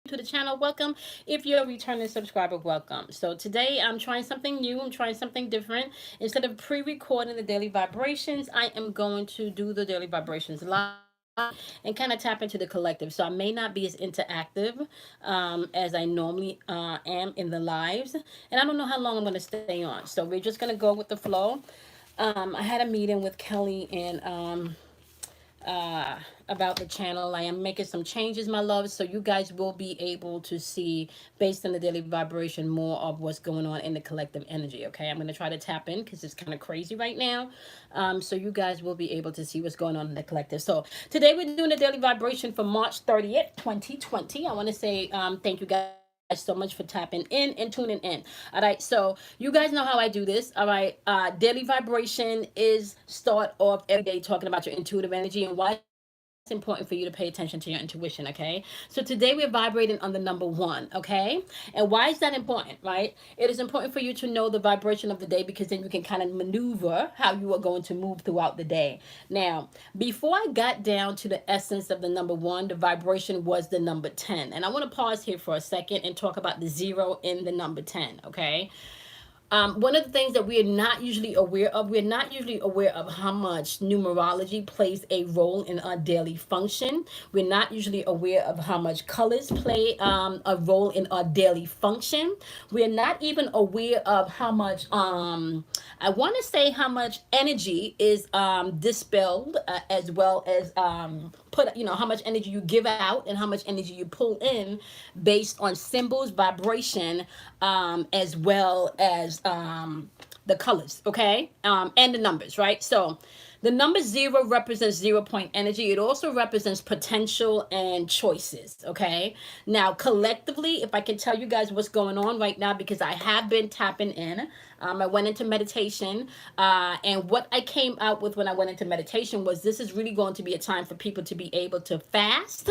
to the channel, welcome. If you're a returning subscriber, welcome. So today I'm trying something new. I'm trying something different. Instead of pre-recording the daily vibrations, I am going to do the daily vibrations live and kind of tap into the collective. So I may not be as interactive as I normally am in the lives. And I don't know how long I'm going to stay on. So we're just going to go with the flow. I had a meeting with Kelly and uh, about the channel. I am making some changes, my loves, so you guys will be able to see, based on the daily vibration, more of what's going on in the collective energy. Okay, I'm going to try to tap in because it's kind of crazy right now. So you guys will be able to see what's going on in the collective. So today we're doing the daily vibration for March 30th, 2020. I want to say thank you guys so much for tapping in and tuning in. All right, so you guys know how I do this. All right, daily vibration is start off every day talking about your intuitive energy and why it's important for you to pay attention to your intuition. Okay, so today we're vibrating on the number one. Okay, and why is that important? Right, it is important for you to know the vibration of the day, because then you can kind of maneuver how you are going to move throughout the day. Now, before I got down to the essence of the number one, the vibration was the number 10. And I want to pause here for a second and talk about the zero in the number 10. Okay, one of the things that we're not usually aware of how much numerology plays a role in our daily function. We're not usually aware of how much colors play a role in our daily function. We're not even aware of how much, I want to say, how much energy is dispelled, as well as how much energy you give out and how much energy you pull in, based on symbols, vibration, as well as the colors, okay, and the numbers, right? So the number zero represents 0 point energy. It also represents potential and choices. Okay. Now, collectively, if I can tell you guys what's going on right now, because I have been tapping in, I went into meditation, and what I came out with when I went into meditation was, this is really going to be a time for people to be able to fast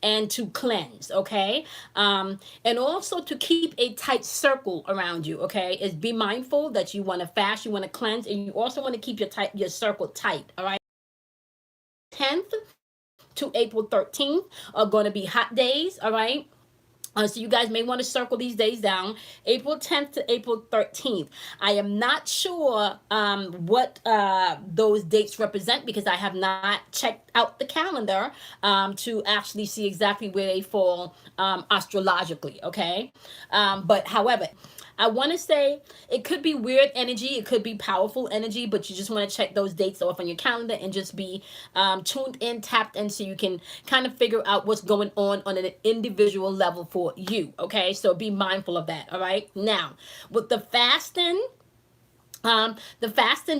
and to cleanse. Okay. And also to keep a tight circle around you. Okay. Is be mindful that you want to fast, you want to cleanse, and you also want to keep your circle tight. All right. 10th to April 13th are going to be hot days. All right. So you guys may want to circle these days down. April 10th to April 13th. I am not sure what those dates represent, because I have not checked out the calendar to actually see exactly where they fall astrologically. Okay. But however, I want to say it could be weird energy, it could be powerful energy, but you just want to check those dates off on your calendar and just be tuned in, tapped in, so you can kind of figure out what's going on an individual level for you. Okay, so be mindful of that. All right, now with the fasting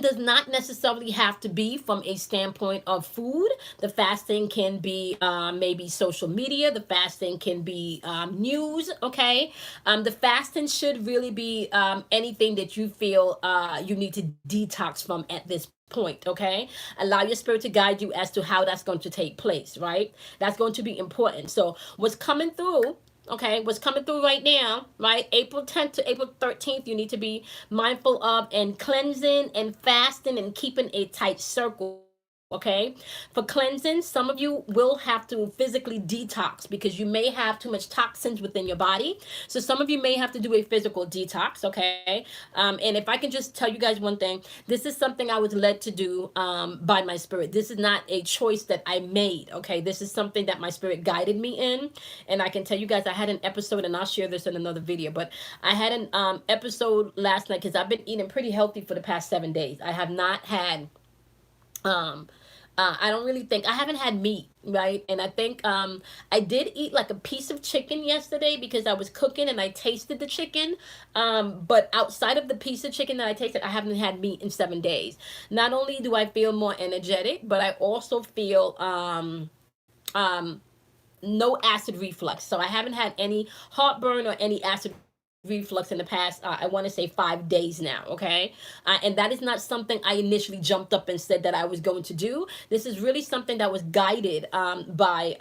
does not necessarily have to be from a standpoint of food. The fasting can be maybe social media. The fasting can be news. Okay. The fasting should really be anything that you feel you need to detox from at this point. Okay. Allow your spirit to guide you as to how that's going to take place. Right. That's going to be important. So what's coming through, okay, what's coming through right now, right? April 10th to April 13th, you need to be mindful of and cleansing and fasting and keeping a tight circle. Okay, for cleansing, some of you will have to physically detox because you may have too much toxins within your body. So some of you may have to do a physical detox. Okay, and if I can just tell you guys one thing, this is something I was led to do by my spirit. This is not a choice that I made. Okay, this is something that my spirit guided me in, and I can tell you guys I had an episode, and I'll share this in another video. But I had an episode last night because I've been eating pretty healthy for the past 7 days. I have not had I don't really think I haven't had meat, right? And I think I did eat like a piece of chicken yesterday because I was cooking and I tasted the chicken. But outside of the piece of chicken that I tasted, I haven't had meat in 7 days. Not only do I feel more energetic, but I also feel no acid reflux. So I haven't had any heartburn or any acid reflux in the past, I want to say 5 days now, okay? And that is not something I initially jumped up and said that I was going to do. This is really something that was guided by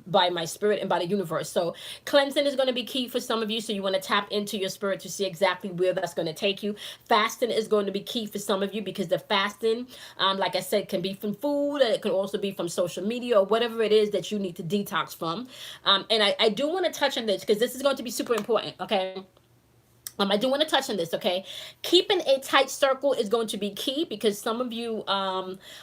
my spirit and by the universe. So cleansing is going to be key for some of you. So you want to tap into your spirit to see exactly where that's going to take you. Fasting is going to be key for some of you because the fasting, like I said, can be from food. It can also be from social media or whatever it is that you need to detox from. And I do want to touch on this because this is going to be super important, okay? I do want to touch on this, okay? Keeping a tight circle is going to be key because some of you,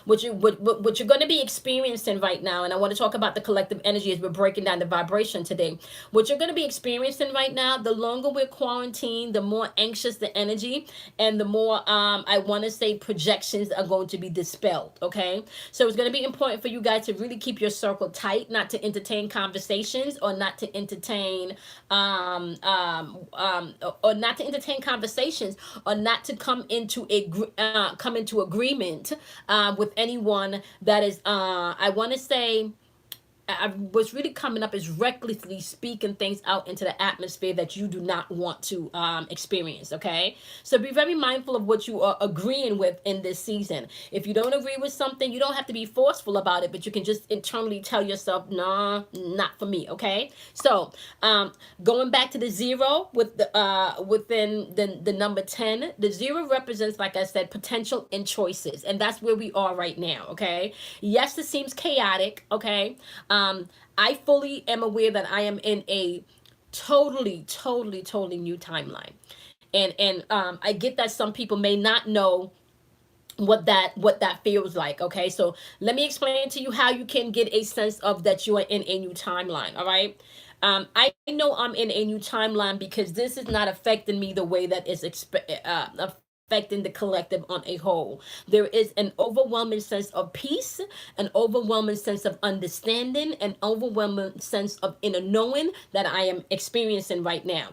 what you're going to be experiencing right now, and I want to talk about the collective energy as we're breaking down the vibration today. What you're going to be experiencing right now, the longer we're quarantined, the more anxious the energy, and the more, I want to say, projections are going to be dispelled, okay? So it's going to be important for you guys to really keep your circle tight, not to entertain conversations or not to entertain, or not to entertain conversations or not to come into agreement with anyone that is I want to say what's really coming up is recklessly speaking things out into the atmosphere that you do not want to experience, okay? So be very mindful of what you are agreeing with in this season. If you don't agree with something, you don't have to be forceful about it, but you can just internally tell yourself, nah, not for me, okay? So going back to the zero with the within the number 10, the zero represents, like I said, potential and choices, and that's where we are right now, okay? Yes, it seems chaotic, okay? I fully am aware that I am in a totally new timeline, and I get that some people may not know what that feels like, okay? So let me explain to you how you can get a sense of that you are in a new timeline, all right? I know I'm in a new timeline because this is not affecting me the way that is affecting the collective on a whole. There is an overwhelming sense of peace, an overwhelming sense of understanding, an overwhelming sense of inner knowing that I am experiencing right now.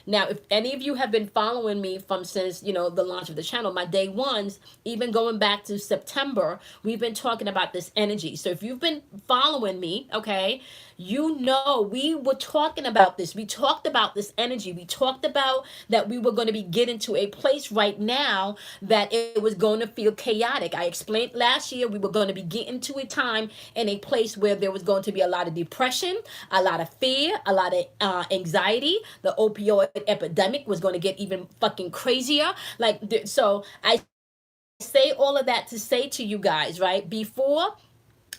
Now, if any of you have been following me from since the launch of the channel, my day ones, even going back to September, we've been talking about this energy. So if you've been following me, okay, we were talking about this. We talked about this energy. We talked about that we were going to be getting to a place right now that it was going to feel chaotic. I explained last year we were going to be getting to a time in a place where there was going to be a lot of depression, a lot of fear, a lot of anxiety. The opioid epidemic was going to get even fucking crazier. So I say all of that to say to you guys, right? Before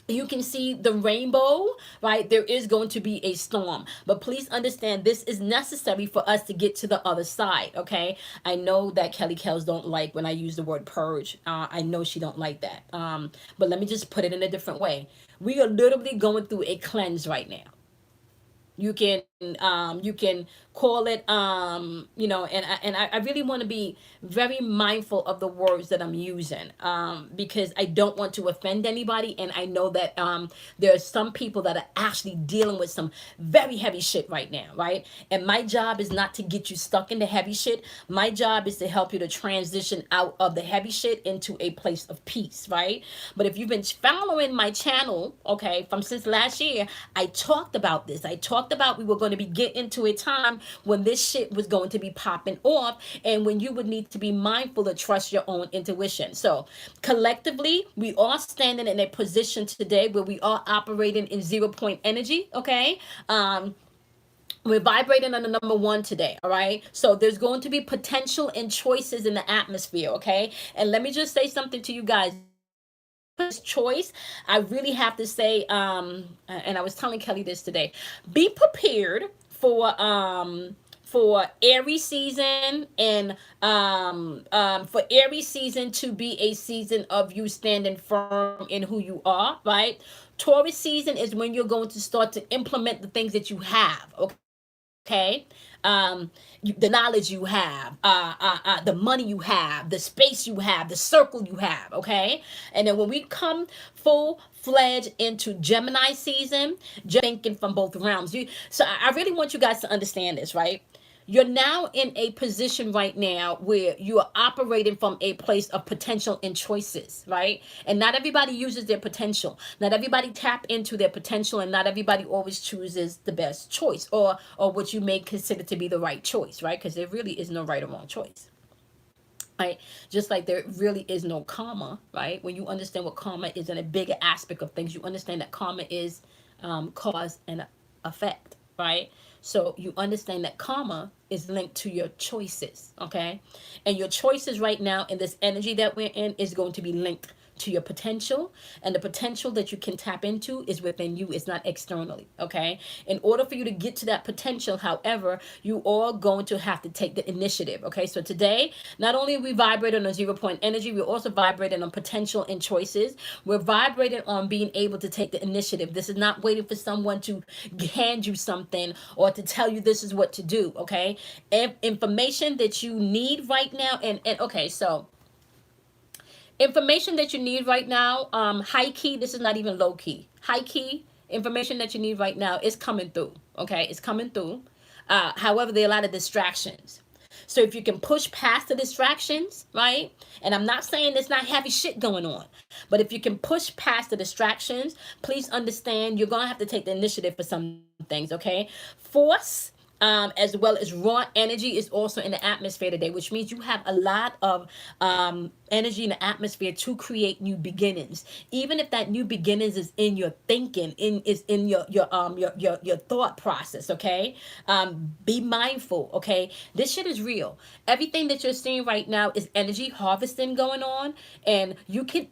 you can see the rainbow, right? There is going to be a storm, but please understand this is necessary for us to get to the other side, okay? I know that Kelly Kells don't like when I use the word purge. I know she don't like that. But let me just put it in a different way. We are literally going through a cleanse right now. You can call it and I really want to be very mindful of the words that I'm using because I don't want to offend anybody, and I know that there are some people that are actually dealing with some very heavy shit right now, right? And my job is not to get you stuck in the heavy shit. My job is to help you to transition out of the heavy shit into a place of peace, right? But if you've been following my channel, okay, from since last year, I talked about this. I talked about we were going to be getting to a time when this shit was going to be popping off, and when you would need to be mindful to trust your own intuition. So collectively, we are standing in a position today where we are operating in 0 point energy, okay? We're vibrating on the number 1 today, all right? So there's going to be potential and choices in the atmosphere, okay? And let me just say something to you guys. Choice, I really have to say, and I was telling Kelly this today, be prepared for Aries season, and for Aries season to be a season of you standing firm in who you are, right? Taurus season is when you're going to start to implement the things that you have, okay? The knowledge you have, the money you have, the space you have, the circle you have, okay? And then when we come full-fledged into Gemini season, just thinking from both realms. So I really want you guys to understand this, right? you're now in a position right now where you are operating from a place of potential and choices, right? And not everybody uses their potential. Not everybody tap into their potential, and not everybody always chooses the best choice, or what you may consider to be the right choice, right? Because there really is no right or wrong choice. Right? Just like there really is no karma, right? When you understand what karma is in a bigger aspect of things, you understand that karma is cause and effect, right? So you understand that karma is linked to your choices, okay? And your choices right now in this energy that we're in is going to be linked to your potential, and the potential that you can tap into is within you, it's not externally, okay? In order for you to get to that potential, however, you are going to have to take the initiative, okay? So today, not only are we vibrating on a 0 point energy, we're also vibrating on potential and choices. We're vibrating on being able to take the initiative. This is not waiting for someone to hand you something or to tell you this is what to do, okay? Information that you need right now, and okay, so information that you need right now, high key, this is not even low key, high key information that you need right now is coming through, okay? It's coming through. However, there are a lot of distractions. So if you can push past the distractions, right? And I'm not saying there's not heavy shit going on, but if you can push past the distractions, please understand you're going to have to take the initiative for some things, okay? Force, as well as raw energy is also in the atmosphere today, which means you have a lot of energy in the atmosphere to create new beginnings. Even if that new beginnings is in your thinking, is in your thought process. Okay, be mindful. Okay, this shit is real. Everything that you're seeing right now is energy harvesting going on, and you can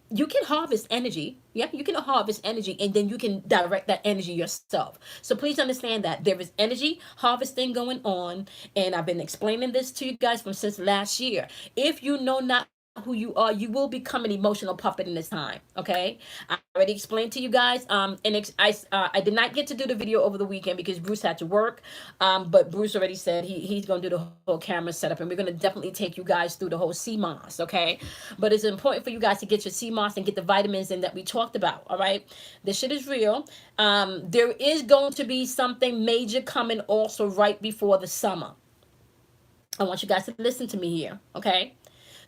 harvest energy. Yeah, you can harvest energy, and then you can direct that energy yourself. So please understand that there is energy harvesting going on, and I've been explaining this to you guys from since last year. If you know not who you are, you will become an emotional puppet in this time. Okay, I already explained to you guys. I did not get to do the video over the weekend because Bruce had to work. But Bruce already said he's gonna do the whole camera setup, and we're gonna definitely take you guys through the whole CMOS. Okay, but it's important for you guys to get your CMOS and get the vitamins in that we talked about. All right, this shit is real. There is going to be something major coming also right before the summer. I want you guys to listen to me here. Okay,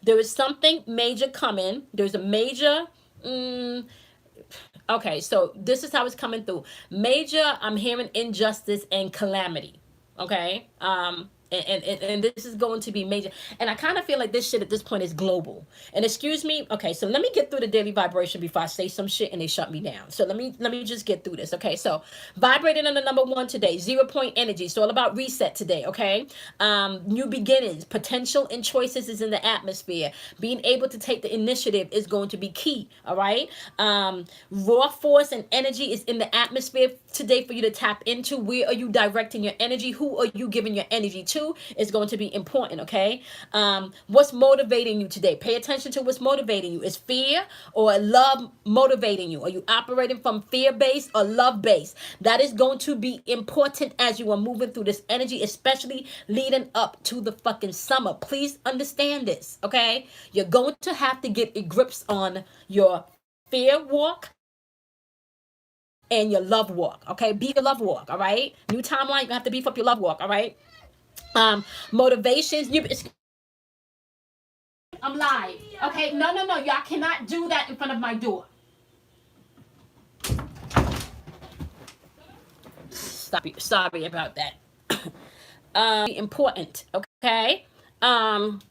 there is something major coming. There's a major. Okay, so this is how it's coming through. Major, I'm hearing injustice and calamity. Okay, and this is going to be major. And I kind of feel like this shit at this point is global. And excuse me, okay, so let me get through the daily vibration before I say some shit and they shut me down. So let me just get through this. Okay, so vibrating on the number 1 today, 0 point energy. So all about reset today. Okay, new beginnings, potential and choices is in the atmosphere. Being able to take the initiative is going to be key. All right, raw force and energy is in the atmosphere today for you to tap into. Where are you directing your energy? Who are you giving your energy to? Is going to be important. Okay, what's motivating you today? Pay attention to what's motivating you. Is fear or love motivating you? Are you operating from fear based or love based? That is going to be important as you are moving through this energy, especially leading up to the fucking summer. Please understand this. Okay, you're going to have to get grips on your fear walk and your love walk. Okay, beef your love walk. All right, new timeline, you have to beef up your love walk. All right, motivations. I'm live. Okay, no, y'all cannot do that in front of my door. Sorry about that. Important. Okay. And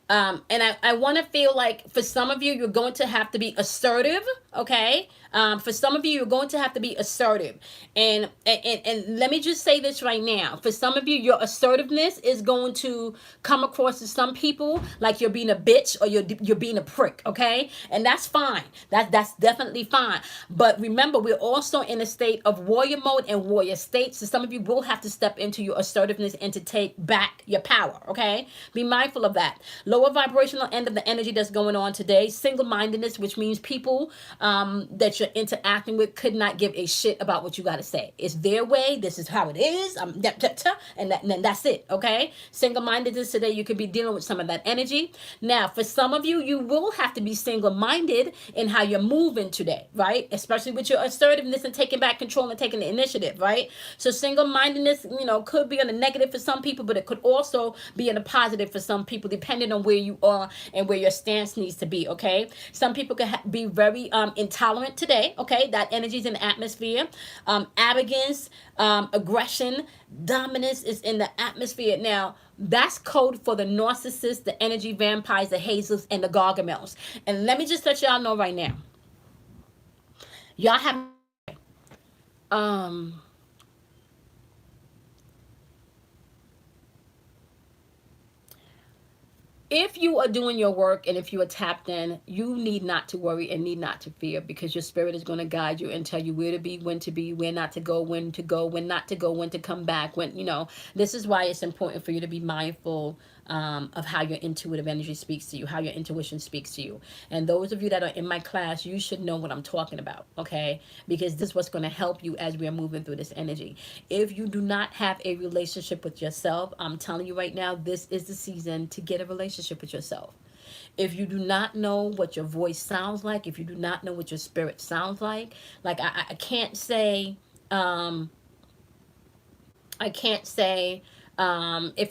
I want to feel like for some of you, you're going to have to be assertive. Okay. For some of you, you're going to have to be assertive. And let me just say this right now. For some of you, your assertiveness is going to come across to some people like you're being a bitch or you're being a prick. Okay. And that's fine. That's definitely fine. But remember, we're also in a state of warrior mode and warrior state. So some of you will have to step into your assertiveness and to take back your power. Okay. Be mindful of that. Lower vibrational end of the energy that's going on today. Single-mindedness, which means people that you're interacting with could not give a shit about what you got to say. It's their way. This is how it is. And then that's it. Okay. Single-mindedness today, you could be dealing with some of that energy. Now, for some of you, you will have to be single-minded in how you're moving today, right? Especially with your assertiveness and taking back control and taking the initiative, right? So single-mindedness, could be on the negative for some people, but it could also be in a positive for some people, depending on where you are and where your stance needs to be, okay? Some people can be very intolerant today, okay? That energy's in the atmosphere. Arrogance, aggression, dominance is in the atmosphere. Now, that's code for the narcissists, the energy vampires, the hazels, and the gargamels. And let me just let y'all know right now. Y'all have if you are doing your work and if you are tapped in, you need not to worry and need not to fear, because your spirit is going to guide you and tell you where to be, where not to go, when not to go, when to come back. This is why it's important for you to be mindful of how your intuitive energy speaks to you, how your intuition speaks to you. And those of you that are in my class, you should know what I'm talking about, okay? Because this is what's going to help you as we are moving through this energy. If you do not have a relationship with yourself, I'm telling you right now, this is the season to get a relationship with yourself. If you do not know what your voice sounds like, if you do not know what your spirit sounds like I can't say, if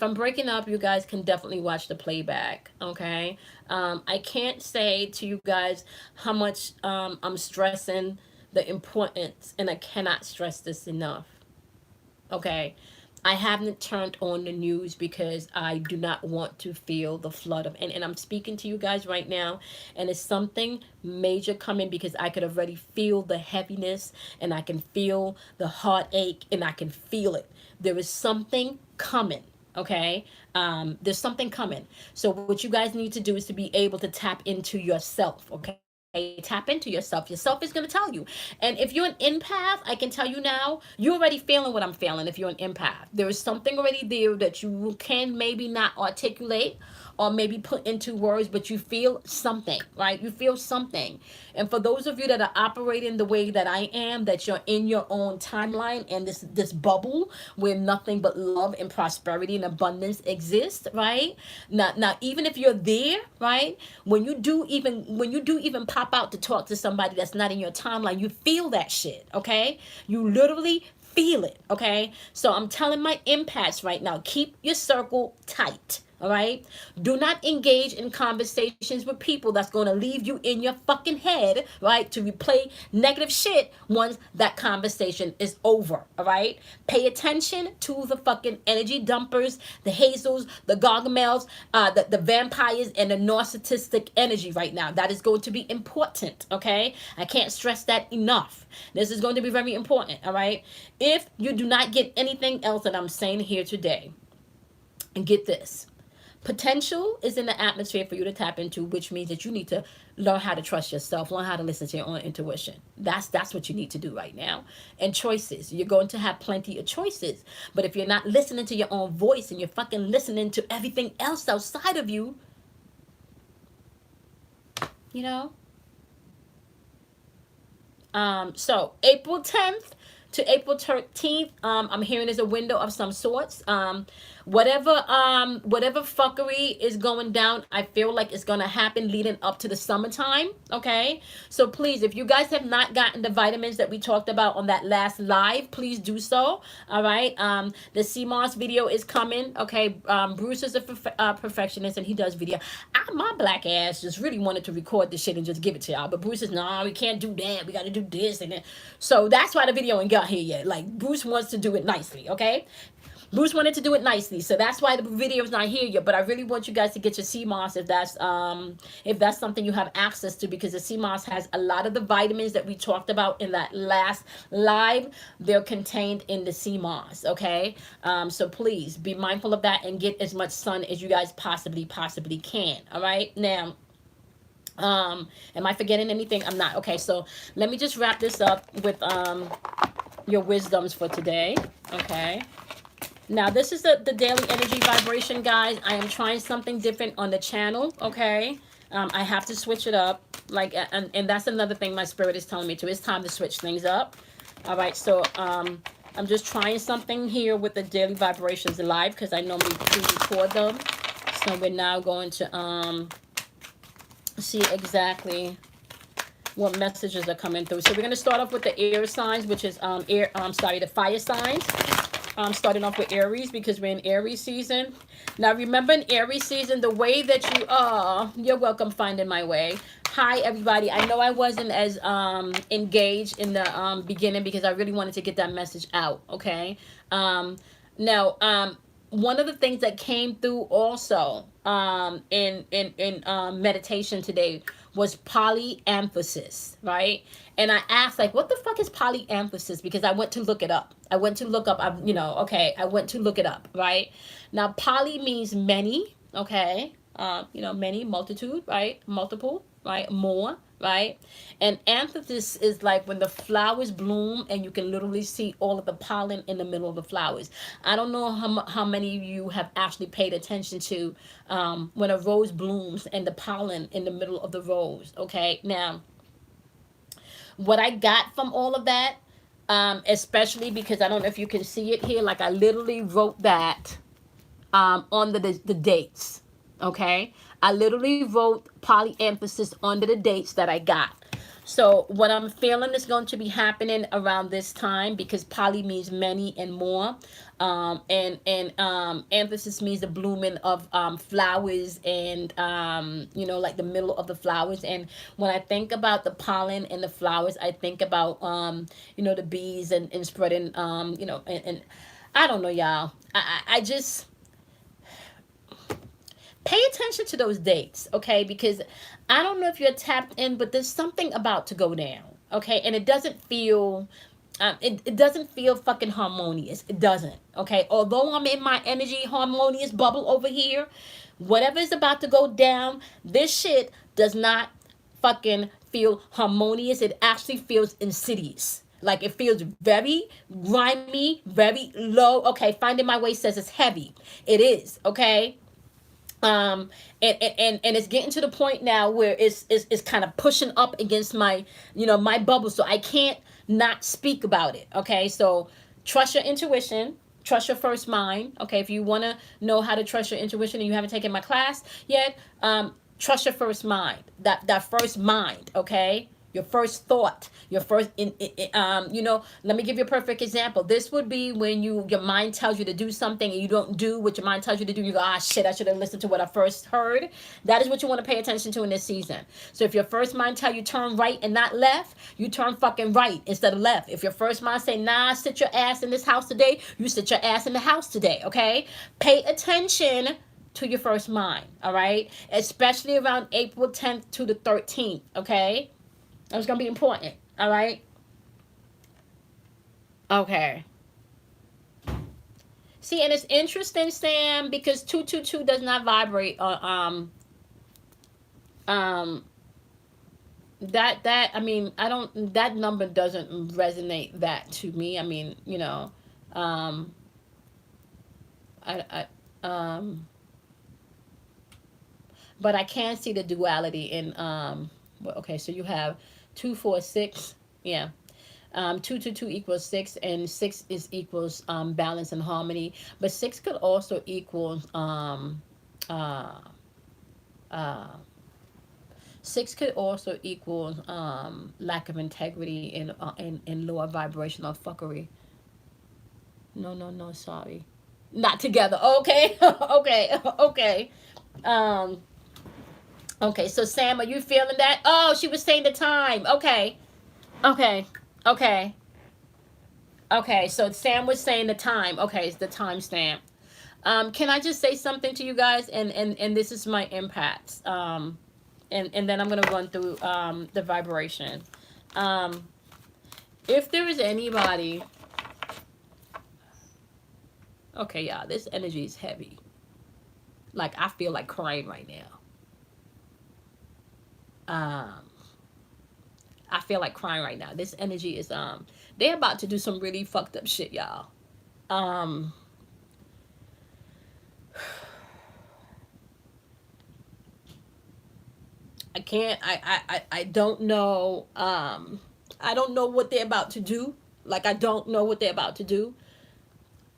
I'm breaking up, you guys can definitely watch the playback, okay? I can't say to you guys how much I'm stressing the importance, and I cannot stress this enough, okay? I haven't turned on the news because I do not want to feel the flood of, and I'm speaking to you guys right now, and it's something major coming, because I could already feel the heaviness, and I can feel the heartache, and I can feel it. There is something coming, okay? There's something coming. So what you guys need to do is to be able to tap into yourself, okay? Tap into yourself. Yourself is going to tell you. And if you're an empath, I can tell you now, you're already feeling what I'm feeling. If you're an empath, there is something already there that you can maybe not articulate or maybe put into words, but you feel something, right? You feel something. And for those of you that are operating the way that I am, that you're in your own timeline and this bubble where nothing but love and prosperity and abundance exists, right? Now even if you're there, right? When you do even pop out to talk to somebody that's not in your timeline, you feel that shit, okay? You literally feel it, okay? So I'm telling my empaths right now, keep your circle tight. All right. Do not engage in conversations with people that's going to leave you in your fucking head, right? To replay negative shit once that conversation is over. All right. Pay attention to the fucking energy dumpers, the hazels, the gargamels, the vampires, and the narcissistic energy right now. That is going to be important. Okay. I can't stress that enough. This is going to be very important. All right. If you do not get anything else that I'm saying here today, and get this. Potential is in the atmosphere for you to tap into, which means that you need to learn how to trust yourself, learn how to listen to your own intuition. That's what you need to do right now. And choices. You're going to have plenty of choices. But if you're not listening to your own voice and you're fucking listening to everything else outside of you, so April 10th to April 13th, I'm hearing is a window of some sorts. Whatever fuckery is going down, I feel like it's gonna happen leading up to the summertime. Okay, so please, if you guys have not gotten the vitamins that we talked about on that last live, please do so. All right, the CMOS video is coming. Okay, Bruce is a perfectionist and he does video. My black ass just really wanted to record this shit and just give it to y'all, but Bruce is no, we can't do that. We got to do this and that. So that's why the video ain't got here yet. Like Bruce wants to do it nicely. Okay. Bruce wanted to do it nicely, so that's why the video is not here yet. But I really want you guys to get your CMOS if that's something you have access to, because the CMOS has a lot of the vitamins that we talked about in that last live. They're contained in the CMOS, okay? So please be mindful of that and get as much sun as you guys possibly can, all right? Now, am I forgetting anything? I'm not. Okay, so let me just wrap this up with your wisdoms for today, okay? Now, this is the daily energy vibration, guys. I am trying something different on the channel, okay? I have to switch it up. Like, and that's another thing my spirit is telling me too. It's time to switch things up. All right, so I'm just trying something here with the daily vibrations live because I normally pre-record them. So we're now going to see exactly what messages are coming through. So we're going to start off with the air signs, which is the fire signs. Starting off with Aries because we're in Aries season. Now remember, in Aries season, the way that you are, you're welcome finding my way. Hi everybody. I know I wasn't as engaged in the beginning because I really wanted to get that message out. Okay. Now one of the things that came through also in meditation today was polyemphasis, right? And I asked, like, what the fuck is polyemphasis? Because I went to look it up. I went to look up, I went to look it up, right? Now, poly means many, okay? Many, multitude, right? Multiple, right? More, right? And anthesis is like when the flowers bloom and you can literally see all of the pollen in the middle of the flowers. I don't know how many of you have actually paid attention to when a rose blooms and the pollen in the middle of the rose, okay? Now, what I got from all of that, especially because I don't know if you can see it here, like I literally wrote that on the dates, okay? I literally wrote polyemphasis under the dates that I got. So what I'm feeling is going to be happening around this time because poly means many and more. And emphasis means the blooming of flowers and, like the middle of the flowers. And when I think about the pollen and the flowers, I think about, the bees and spreading, and I don't know, y'all. I just pay attention to those dates, okay? Because I don't know if you're tapped in, but there's something about to go down, okay? And it doesn't feel, it doesn't feel fucking harmonious. It doesn't, okay? Although I'm in my energy harmonious bubble over here, whatever is about to go down, this shit does not fucking feel harmonious. It actually feels insidious. Like it feels very grimy, very low. Okay, Finding My Way says it's heavy. It is, okay? And it's getting to the point now where it's kind of pushing up against my my bubble, so I can't not speak about it. Okay, so trust your intuition, trust your first mind. Okay, if you want to know how to trust your intuition and you haven't taken my class yet, trust your first mind, that first mind. Okay, your first thought, your first let me give you a perfect example. This would be when your mind tells you to do something and you don't do what your mind tells you to do. You go, shit, I should have listened to what I first heard. That is what you want to pay attention to in this season. So if your first mind tell you turn right and not left, you turn fucking right instead of left. If your first mind say, nah, sit your ass in this house today, you sit your ass in the house today. Okay, pay attention to your first mind. All right, especially around April 10th to the 13th. Okay, that's going to be important. All right? Okay. See, and it's interesting, Sam, because 222 does not vibrate that I mean, I don't, that number doesn't resonate that to me. I mean, I but I can see the duality in okay, so you have 2, 4, 6, yeah. 2 to 2 equals 6, and 6 is equals balance and harmony. But 6 could also equal 6 could also equal lack of integrity and lower vibrational fuckery. No, sorry, not together. Okay, okay. Okay, so Sam, are you feeling that? Oh, she was saying the time. Okay. Okay. So Sam was saying the time. Okay, it's the time stamp. Can I just say something to you guys? And this is my impact. And then I'm gonna run through the vibration. If there is anybody, okay, yeah, this energy is heavy. Like I feel like crying right now. I feel like crying right now. This energy is they're about to do some really fucked up shit, y'all. I can't. I don't know. I don't know what they're about to do. Like, I don't know what they're about to do.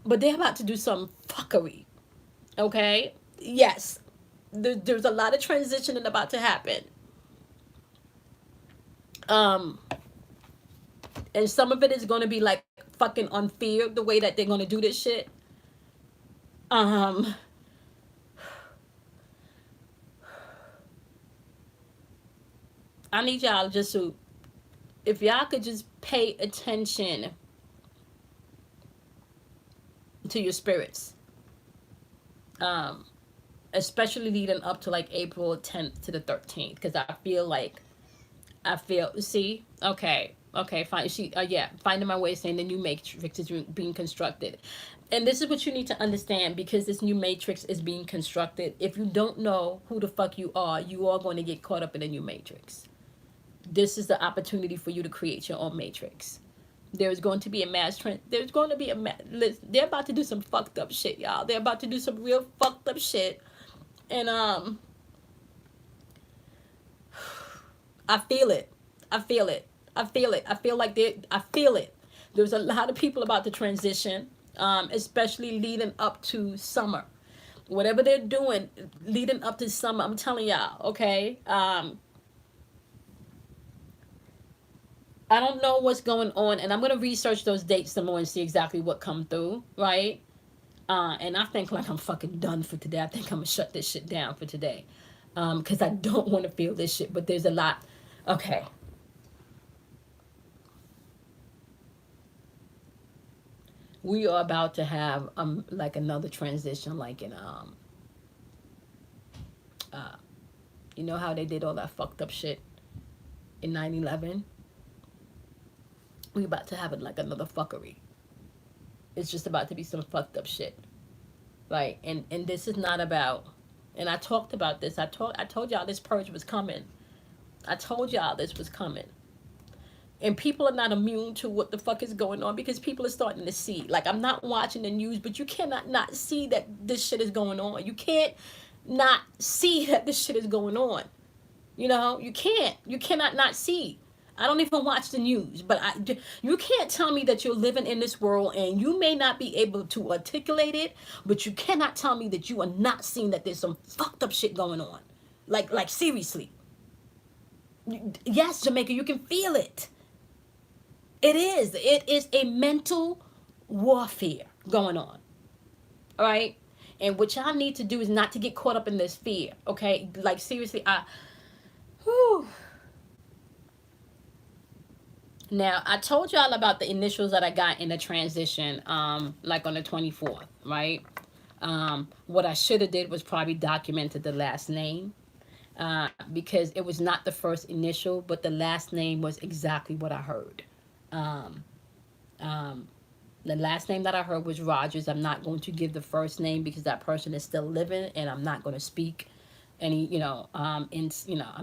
But they're about to do some fuckery. Okay? Yes. There's a lot of transitioning about to happen. Um, and some of it is going to be like fucking unfair the way that they're going to do this shit. Um, I need y'all just to, if y'all could just pay attention to your spirits, um, especially leading up to like April 10th to the 13th, because I feel, see, okay, fine. Yeah, finding my way, saying the new matrix is being constructed. And this is what you need to understand, because this new matrix is being constructed. If you don't know who the fuck you are going to get caught up in a new matrix. This is the opportunity for you to create your own matrix. There's going to be a mass trend. There's going to be they're about to do some fucked up shit, y'all. They're about to do some real fucked up shit. And I feel it. I feel it. I feel it. I feel like I feel it. There's a lot of people about to transition, especially leading up to summer. Whatever they're doing leading up to summer, I'm telling y'all, okay? I don't know what's going on, and I'm going to research those dates some more and see exactly what come through, right? And I think like I'm fucking done for today. I think I'm going to shut this shit down for today, because I don't want to feel this shit, but there's a lot. Okay. We are about to have like another transition, like in you know how they did all that fucked up shit in 9/11. We about to have it like another fuckery. It's just about to be some fucked up shit, right? And this is not about. And I talked about this. I told y'all this purge was coming. I told y'all this was coming. And people are not immune to what the fuck is going on, because people are starting to see. Like, I'm not watching the news, but you cannot not see that this shit is going on. You can't not see that this shit is going on. You know, you can't. You cannot not see. I don't even watch the news, but you can't tell me that you're living in this world, and you may not be able to articulate it, but you cannot tell me that you are not seeing that there's some fucked up shit going on. Like seriously. Yes, Jamaica, you can feel it. It is. It is a mental warfare going on. All right? And what y'all need to do is not to get caught up in this fear. Okay? Like, seriously, whew. Now, I told y'all about the initials that I got in the transition, like on the 24th, right? What I should have did was probably documented the last name, because it was not the first initial, but the last name was exactly what I heard. Um, the last name that I heard was Rogers. I'm not going to give the first name because that person is still living, and I'm not going to speak any, I'm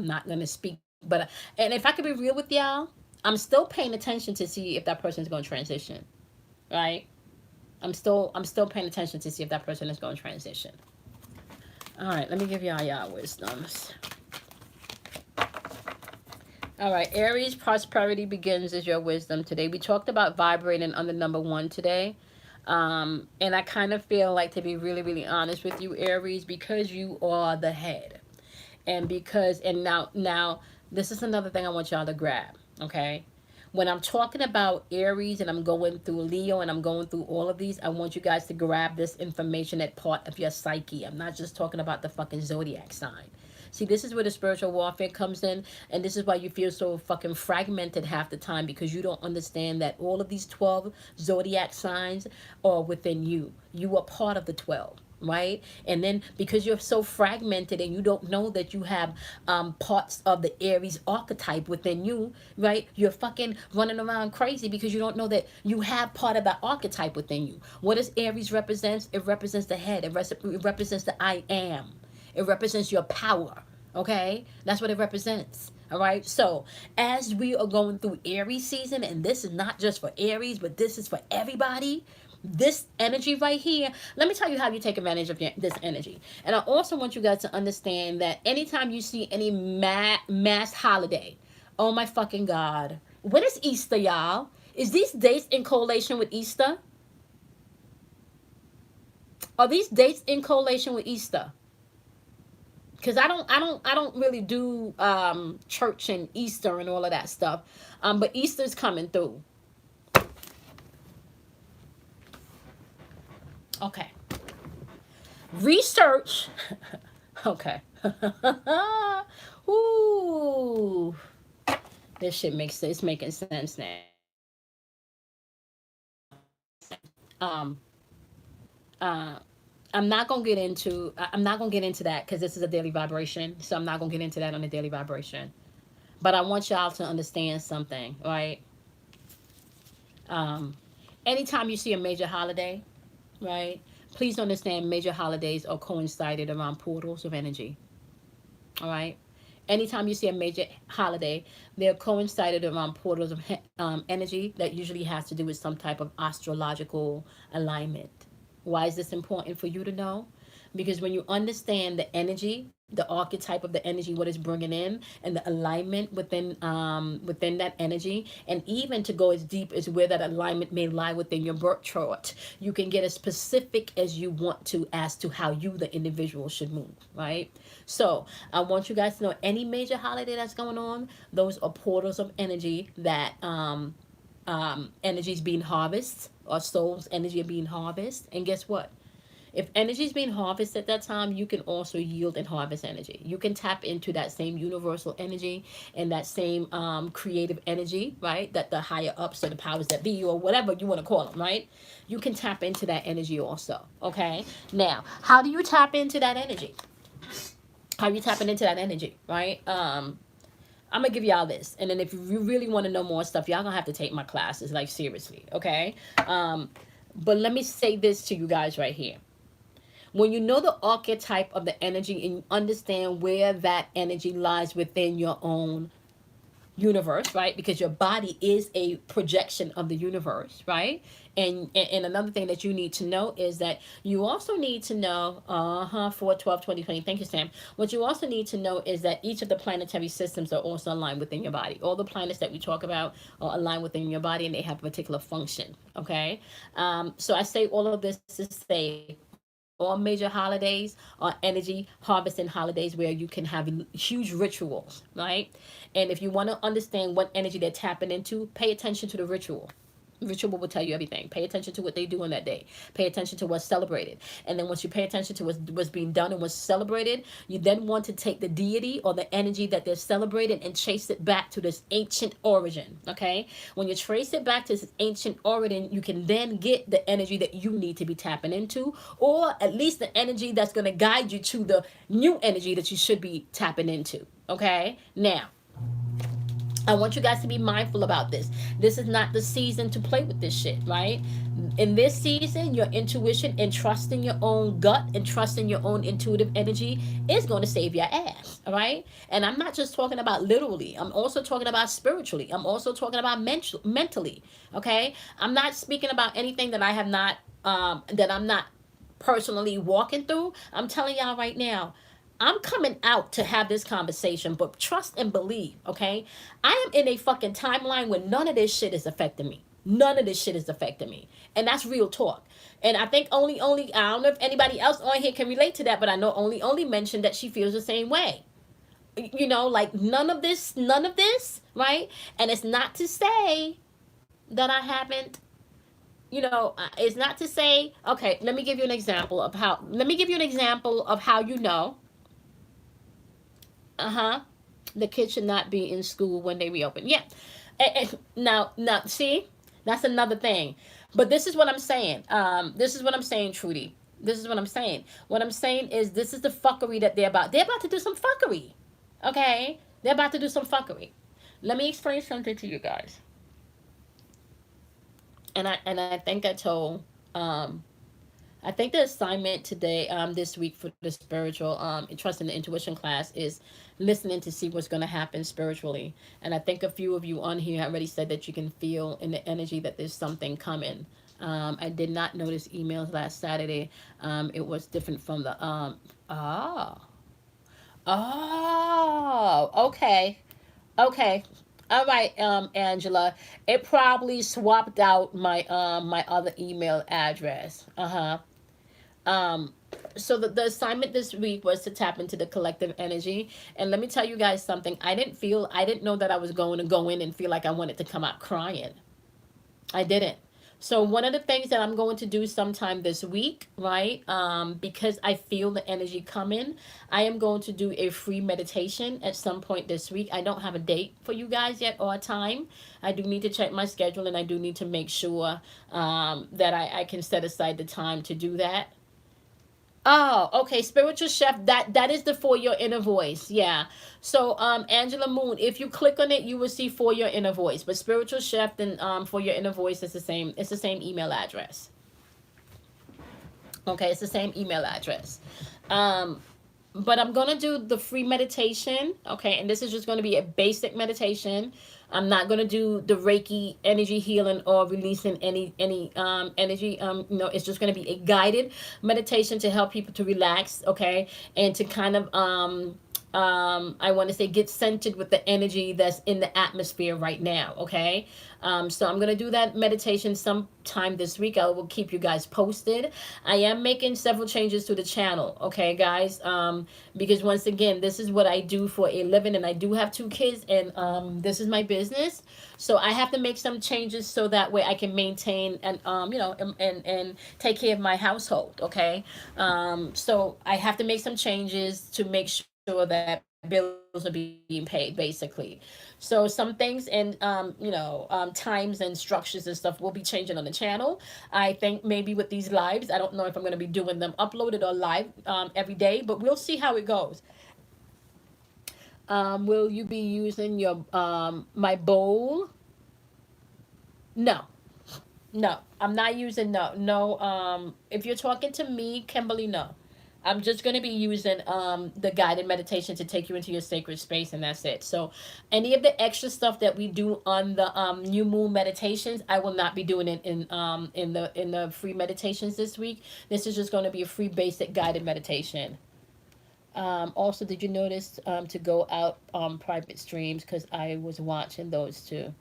not going to speak. But, and if I could be real with y'all, I'm still paying attention to see if that person is going to transition, right? I'm still paying attention to see if that person is going to transition. All right, let me give y'all wisdoms. All right, Aries, prosperity begins is your wisdom today. We talked about vibrating on the number 1 today. And I kind of feel like, to be really, really honest with you, Aries, because you are the head. And now, this is another thing I want y'all to grab, okay? When I'm talking about Aries and I'm going through Leo and I'm going through all of these, I want you guys to grab this information at part of your psyche. I'm not just talking about the fucking zodiac sign. See, this is where the spiritual warfare comes in, and this is why you feel so fucking fragmented half the time, because you don't understand that all of these 12 zodiac signs are within you. You are part of the 12. Right? And then because you're so fragmented and you don't know that you have parts of the Aries archetype within you, right? You're fucking running around crazy because you don't know that you have part of that archetype within you. What does Aries represent? It represents the head. It represents the I am. It represents your power. Okay? That's what it represents. All right? So as we are going through Aries season, and this is not just for Aries, but this is for everybody, This energy right here, let me tell you how you take advantage of this energy. And I also want you guys to understand that anytime you see any mass holiday, oh my fucking God. When is Easter, y'all? Is these dates in correlation with Easter? Are these dates in correlation with Easter? Because I don't really do church and Easter and all of that stuff. But Easter's coming through. Okay. Research. Okay. Ooh. This shit it's making sense now. Um uh I'm not gonna get into that because this is a daily vibration. So I'm not gonna get into that on the daily vibration. But I want y'all to understand something, right? Um Anytime you see a major holiday, right? Please understand major holidays are coincided around portals of energy. All right. Anytime you see a major holiday, they're coincided around portals of energy that usually has to do with some type of astrological alignment. Why is this important for you to know? Because when you understand the energy, the archetype of the energy, what it's bringing in, and the alignment within that energy, and even to go as deep as where that alignment may lie within your birth chart, you can get as specific as you want to as to how you, the individual, should move. Right. So I want you guys to know any major holiday that's going on, those are portals of energy that energy is being harvested, or soul's energy are being harvested. And guess what? If energy is being harvested at that time, you can also yield and harvest energy. You can tap into that same universal energy and that same creative energy, right? That the higher ups or the powers that be or whatever you want to call them, right? You can tap into that energy also, okay? Now, how do you tap into that energy? How you tapping into that energy, right? I'm gonna give y'all this, and then if you really want to know more stuff, y'all gonna have to take my classes, like seriously, okay? But let me say this to you guys right here. When you know the archetype of the energy and you understand where that energy lies within your own universe, right? Because your body is a projection of the universe, right? And another thing that you need to know is that you also need to know 4/12/2020. Thank you, Sam. What you also need to know is that each of the planetary systems are also aligned within your body. All the planets that we talk about are aligned within your body, and they have a particular function. Okay. So I say all of this to say all major holidays are energy harvesting holidays where you can have huge rituals, right? And if you want to understand what energy they're tapping into, pay attention to the ritual. Ritual will tell you everything. Pay attention to what they do on that day. Pay attention to what's celebrated. And then once you pay attention to what's being done and what's celebrated, you then want to take the deity or the energy that they're celebrating and chase it back to this ancient origin. Okay? When you trace it back to this ancient origin, you can then get the energy that you need to be tapping into, or at least the energy that's going to guide you to the new energy that you should be tapping into. Okay? Now, I want you guys to be mindful about this. This is not the season to play with this shit, right? In this season, your intuition and trusting your own gut and trusting your own intuitive energy is going to save your ass, all right? And I'm not just talking about literally. I'm also talking about spiritually. I'm also talking about mentally, okay? I'm not speaking about anything that I have not, that I'm not personally walking through. I'm telling y'all right now, I'm coming out to have this conversation, but trust and believe, okay? I am in a fucking timeline where none of this shit is affecting me. None of this shit is affecting me. And that's real talk. And I think only, I don't know if anybody else on here can relate to that, but I know only mentioned that she feels the same way. You know, like none of this, right? And it's not to say that I haven't, it's not to say, okay, let me give you an example of how you know. The kids should not be in school when they reopen. Yeah. Now, see, that's another thing. But this is what I'm saying. This is what I'm saying, Trudy. This is what I'm saying. What I'm saying is this is the fuckery that they're about. They're about to do some fuckery. Okay? They're about to do some fuckery. Let me explain something to you guys. And I think I told I think the assignment today, this week for the spiritual, trust in the intuition class is listening to see what's going to happen spiritually. And I think a few of you on here already said that you can feel in the energy that there's something coming. I did not notice emails last Saturday. It was different from the oh. Oh, okay. Okay. All right, Angela. It probably swapped out my other email address. Uh-huh. Um so the assignment this week was to tap into the collective energy. And let me tell you guys something. I didn't know that I was going to go in and feel like I wanted to come out crying. I didn't. So one of the things that I'm going to do sometime this week, right? Because I feel the energy coming, I am going to do a free meditation at some point this week. I don't have a date for you guys yet or a time. I do need to check my schedule, and I do need to make sure that I can set aside the time to do that. Oh, okay. Spiritual chef. That is the For Your Inner Voice. Yeah. So, Angela Moon, if you click on it, you will see For Your Inner Voice. But spiritual chef and For Your Inner Voice is the same. It's the same email address. Okay, it's the same email address. Um, but I'm gonna do the free meditation, okay, and this is just gonna be a basic meditation. I'm not gonna do the Reiki energy healing or releasing any energy. It's just gonna be a guided meditation to help people to relax, okay, and to kind of I want to say get centered with the energy that's in the atmosphere right now, okay. So I'm gonna do that meditation sometime this week. I will keep you guys posted. I am making several changes to the channel, okay, guys, because once again, this is what I do for a living, and I do have two kids, and this is my business. So I have to make some changes so that way I can maintain and and take care of my household, okay. So I have to make some changes to make sure that bills are being paid, basically. So some things and times and structures and stuff will be changing on the channel. I think maybe with these lives, I don't know if I'm going to be doing them uploaded or live every day, but we'll see how it goes. Will you be using your my bowl? No. No, I'm not using no. If you're talking to me, Kimberly, no. I'm just going to be using the guided meditation to take you into your sacred space, and that's it. So any of the extra stuff that we do on the new moon meditations, I will not be doing it in the free meditations this week. This is just going to be a free basic guided meditation. Also, did you notice to go out on private streams, because I was watching those too.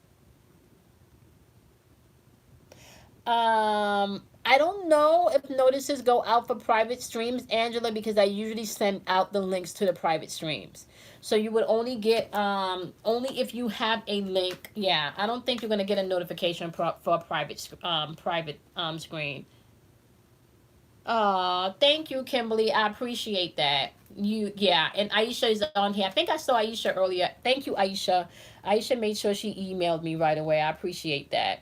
I don't know if notices go out for private streams, Angela, because I usually send out the links to the private streams. So you would only get only if you have a link. Yeah, I don't think you're gonna get a notification for a private screen. Thank you, Kimberly. I appreciate that. You Yeah, and Aisha is on here. I think I saw Aisha earlier. Thank you, Aisha. Aisha made sure she emailed me right away. I appreciate that.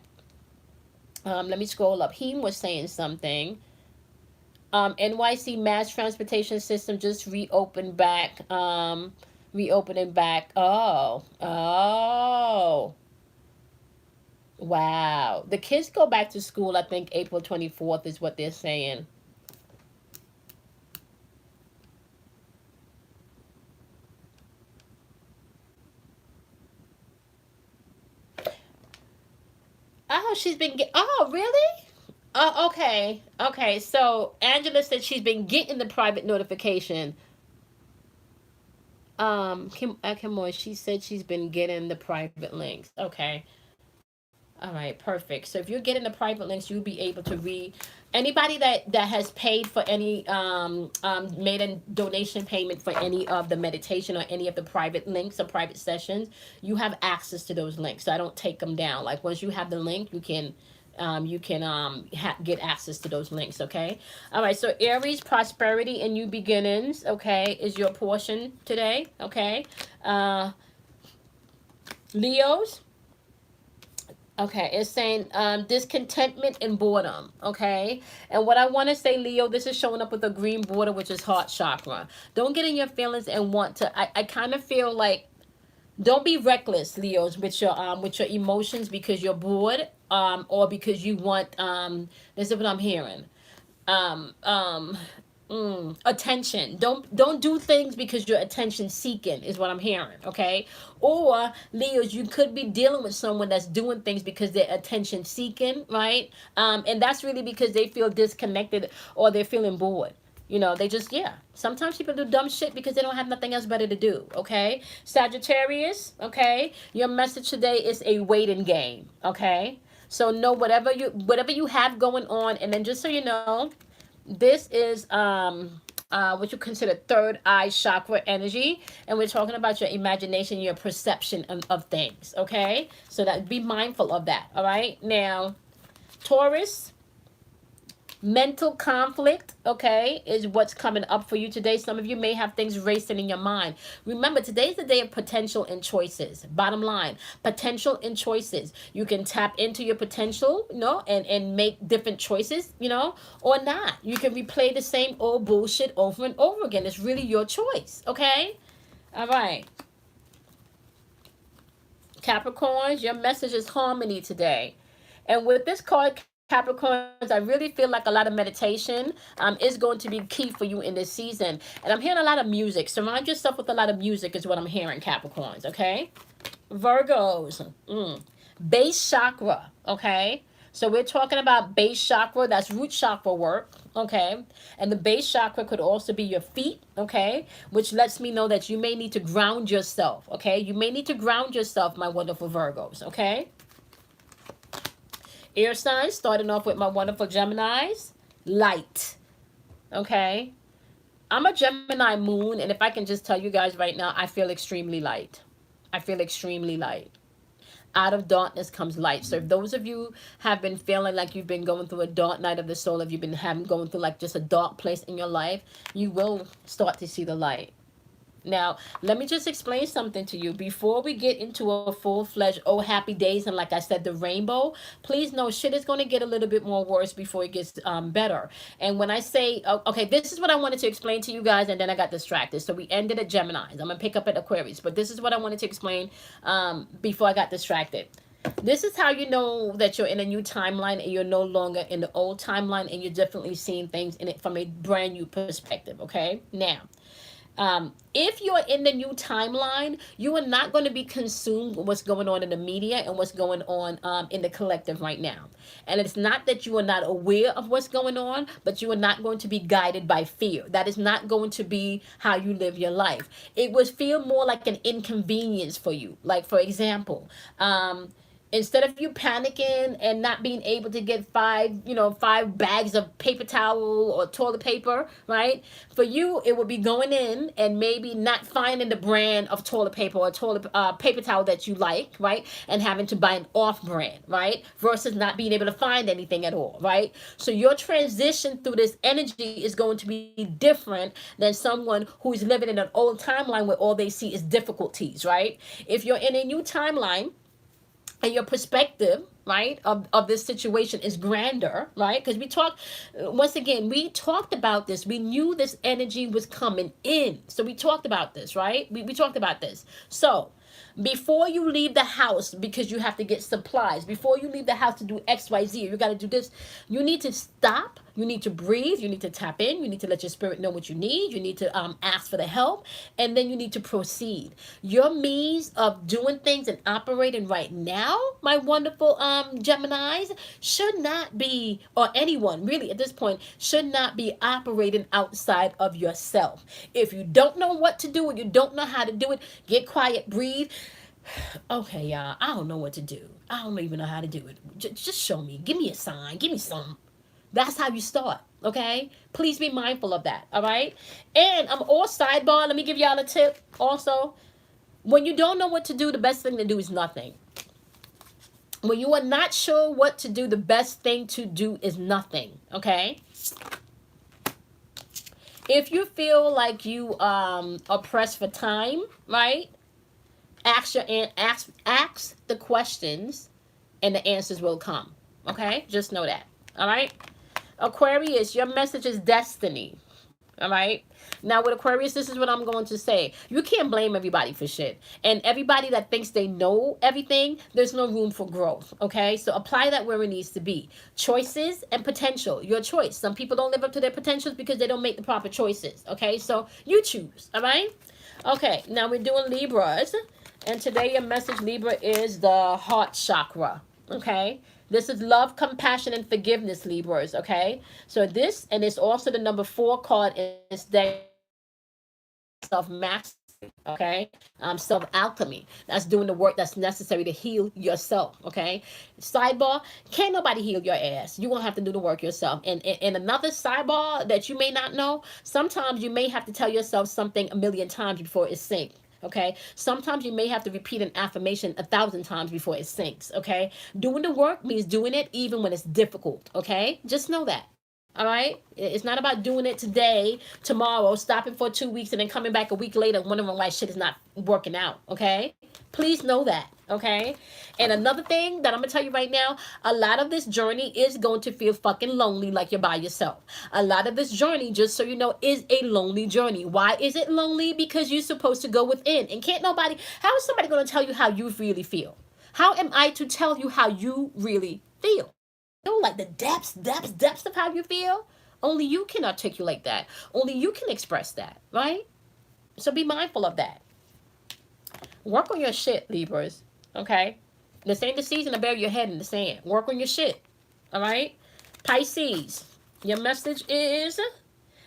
Let me scroll up. He was saying something. NYC mass transportation system just reopened back. Reopening back. Oh. Wow. The kids go back to school, I think April 24th is what they're saying. Oh, oh, really? Oh, okay. Okay. So Angela said she's been getting the private notification. Kim Moore, she said she's been getting the private links. Okay. All right, perfect. So if you're getting the private links, you'll be able to read. Anybody that has paid for any made a donation payment for any of the meditation or any of the private links or private sessions, you have access to those links. So I don't take them down. Like once you have the link, you can get access to those links. Okay. All right. So Aries, prosperity and new beginnings. Okay, is your portion today. Okay. Leos. Okay, it's saying discontentment and boredom. Okay, and what I want to say, Leo, this is showing up with a green border, which is heart chakra. Don't get in your feelings and want to. I kind of feel like don't be reckless, Leos, with your emotions because you're bored or because you want. This is what I'm hearing. Um, um, Attention. Don't do things because you're attention seeking is what I'm hearing, okay? Or Leos, you could be dealing with someone that's doing things because they're attention seeking, right? And that's really because they feel disconnected or they're feeling bored. You know, they just, yeah. Sometimes people do dumb shit because they don't have nothing else better to do, okay? Sagittarius, okay? Your message today is a waiting game, okay? So know whatever you have going on, and then just so you know, this is what you consider third eye chakra energy, and we're talking about your imagination, your perception of things, okay? So that, be mindful of that. All right, now Taurus, mental conflict, okay, is what's coming up for you today. Some of you may have things racing in your mind. Remember, today's the day of potential and choices. Bottom line, potential and choices. You can tap into your potential, and make different choices, or not. You can replay the same old bullshit over and over again. It's really your choice, okay? All right. Capricorns, your message is harmony today. And with this card, Capricorns, I really feel like a lot of meditation is going to be key for you in this season. And I'm hearing a lot of music. Surround yourself with a lot of music is what I'm hearing, Capricorns, okay? Virgos, base chakra, okay? So we're talking about base chakra. That's root chakra work, okay? And the base chakra could also be your feet, okay? Which lets me know that you may need to ground yourself, okay? You may need to ground yourself, my wonderful Virgos, okay? Air signs, starting off with my wonderful Geminis, light, okay? I'm a Gemini moon, and if I can just tell you guys right now, I feel extremely light. I feel extremely light. Out of darkness comes light. So if those of you have been feeling like you've been going through a dark night of the soul, if you've been going through like just a dark place in your life, you will start to see the light. Now, let me just explain something to you. Before we get into a full-fledged, oh, happy days, and like I said, the rainbow, please know shit is going to get a little bit more worse before it gets better. And when I say, okay, this is what I wanted to explain to you guys, and then I got distracted. So we ended at Geminis. I'm going to pick up at Aquarius. But this is what I wanted to explain before I got distracted. This is how you know that you're in a new timeline and you're no longer in the old timeline, and you're definitely seeing things in it from a brand new perspective, okay? Now, if you're in the new timeline, you are not going to be consumed with what's going on in the media and what's going on in the collective right now. And it's not that you are not aware of what's going on, but you are not going to be guided by fear. That is not going to be how you live your life. It would feel more like an inconvenience for you. Like, for example, instead of you panicking and not being able to get five bags of paper towel or toilet paper, right? For you, it would be going in and maybe not finding the brand of toilet paper or toilet paper towel that you like, right? And having to buy an off brand, right? Versus not being able to find anything at all, right? So your transition through this energy is going to be different than someone who is living in an old timeline where all they see is difficulties, right? If you're in a new timeline, and your perspective, right, of this situation is grander, right? Because we talked about this. We knew this energy was coming in. So we talked about this, right? We talked about this. So before you leave the house, because you have to get supplies, before you leave the house to do XYZ, you got to do this, you need to stop. You need to breathe. You need to tap in. You need to let your spirit know what you need. You need to ask for the help. And then you need to proceed. Your means of doing things and operating right now, my wonderful Geminis, should not be, or anyone really at this point, should not be operating outside of yourself. If you don't know what to do or you don't know how to do it, get quiet, breathe. Okay, y'all, I don't know what to do. I don't even know how to do it. Just show me. Give me a sign. Give me something. That's how you start, okay? Please be mindful of that, all right? And I'm all sidebar. Let me give y'all a tip also. When you don't know what to do, the best thing to do is nothing. When you are not sure what to do, the best thing to do is nothing, okay? If you feel like you are pressed for time, right? Ask the questions and the answers will come, okay? Just know that, all right? Aquarius, your message is destiny. All right. Now with Aquarius, this is what I'm going to say. You can't blame everybody for shit. And everybody that thinks they know everything, there's no room for growth. Okay. So apply that where it needs to be. Choices and potential. Your choice. Some people don't live up to their potentials because they don't make the proper choices. Okay. So you choose. All right. Okay. Now we're doing Libras. And today your message, Libra, is the heart chakra. Okay. This is love, compassion, and forgiveness, Libras, okay? So this, and it's also the number 4 card in this deck, self-mastery, okay? Self-alchemy. That's doing the work that's necessary to heal yourself, okay? Sidebar, can't nobody heal your ass. You're going to have to do the work yourself. And another sidebar that you may not know, sometimes you may have to tell yourself something a million times before it sinks. Okay, sometimes you may have to repeat an affirmation 1,000 times before it sinks. Okay, doing the work means doing it even when it's difficult. Okay, just know that. All right, it's not about doing it today, tomorrow, stopping for 2 weeks, and then coming back a week later wondering why shit is not working out. Okay, please know that. Okay, and another thing that I'm gonna tell you right now, a lot of this journey is going to feel fucking lonely, like you're by yourself. A lot of this journey, just so you know, is a lonely journey. Why is it lonely? Because you're supposed to go within, and can't nobody, how is somebody gonna tell you how you really feel? How am I to tell you how you really feel? Like the depths of how you feel? Only you can articulate that. Only you can express that, right? So be mindful of that. Work on your shit, Libras. Okay? This ain't the season to bury your head in the sand. Work on your shit. All right? Pisces. Your message is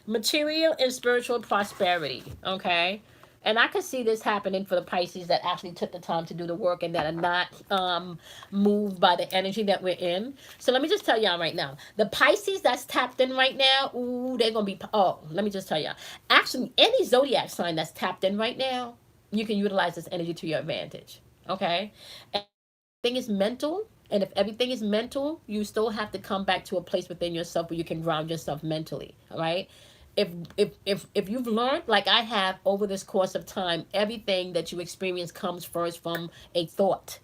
material and spiritual prosperity. Okay? And I can see this happening for the Pisces that actually took the time to do the work and that are not moved by the energy that we're in. So let me just tell y'all right now. The Pisces that's tapped in right now, ooh, they're going to be, oh, let me just tell y'all. Actually, any zodiac sign that's tapped in right now, you can utilize this energy to your advantage. Okay? And everything is mental. And if everything is mental, you still have to come back to a place within yourself where you can ground yourself mentally. All right? If you've learned, like I have over this course of time, everything that you experience comes first from a thought.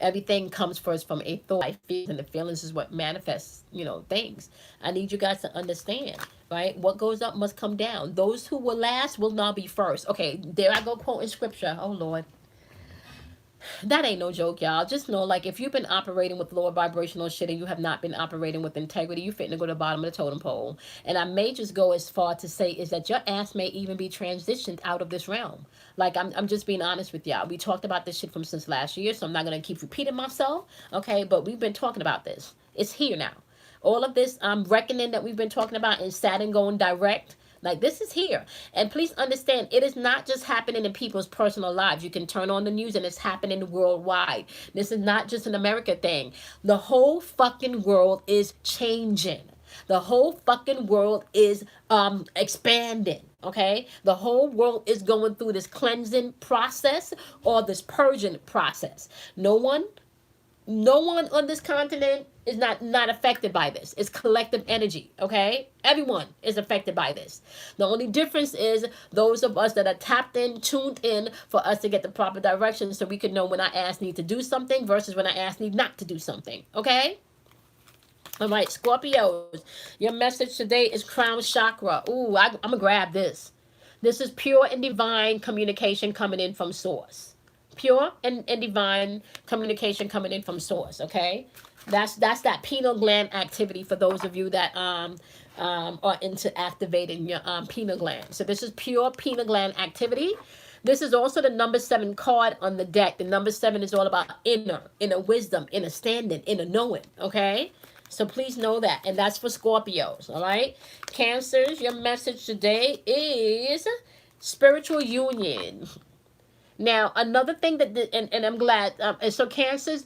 Everything comes first from a thought. And the feelings is what manifests, things. I need you guys to understand, right? What goes up must come down. Those who will last will not be first. Okay, there I go quoting scripture. Oh Lord. That ain't no joke, y'all. Just know, like, if you've been operating with lower vibrational shit and you have not been operating with integrity, you fitting to go to the bottom of the totem pole. And I may just go as far to say is that your ass may even be transitioned out of this realm. Like, I'm just being honest with y'all. We talked about this shit from since last year, so I'm not going to keep repeating myself, okay? But we've been talking about this. It's here now. All of this reckoning that we've been talking about in Saturn going direct, like this is here. And please understand, it is not just happening in people's personal lives. You can turn on the news and it's happening worldwide. This is not just an America thing. The whole fucking world is changing. The whole fucking world is expanding. Okay? The whole world is going through this cleansing process or this purging process. No one on this continent is not affected by this. It's collective energy, okay? Everyone is affected by this. The only difference is those of us that are tapped in, tuned in for us to get the proper direction so we can know when our ass need to do something versus when our ass need not to do something, okay? All right, Scorpios, your message today is crown chakra. Ooh, I'm going to grab this. This is pure and divine communication coming in from source. Pure and divine communication coming in from source, okay? That's that pineal gland activity for those of you that are into activating your pineal gland. So this is pure pineal gland activity. This is also the number 7 card on the deck. The number 7 is all about inner wisdom, inner standing, inner knowing, okay? So please know that. And that's for Scorpios, all right? Cancers, your message today is spiritual union. Now, another thing and I'm glad, so Cancers,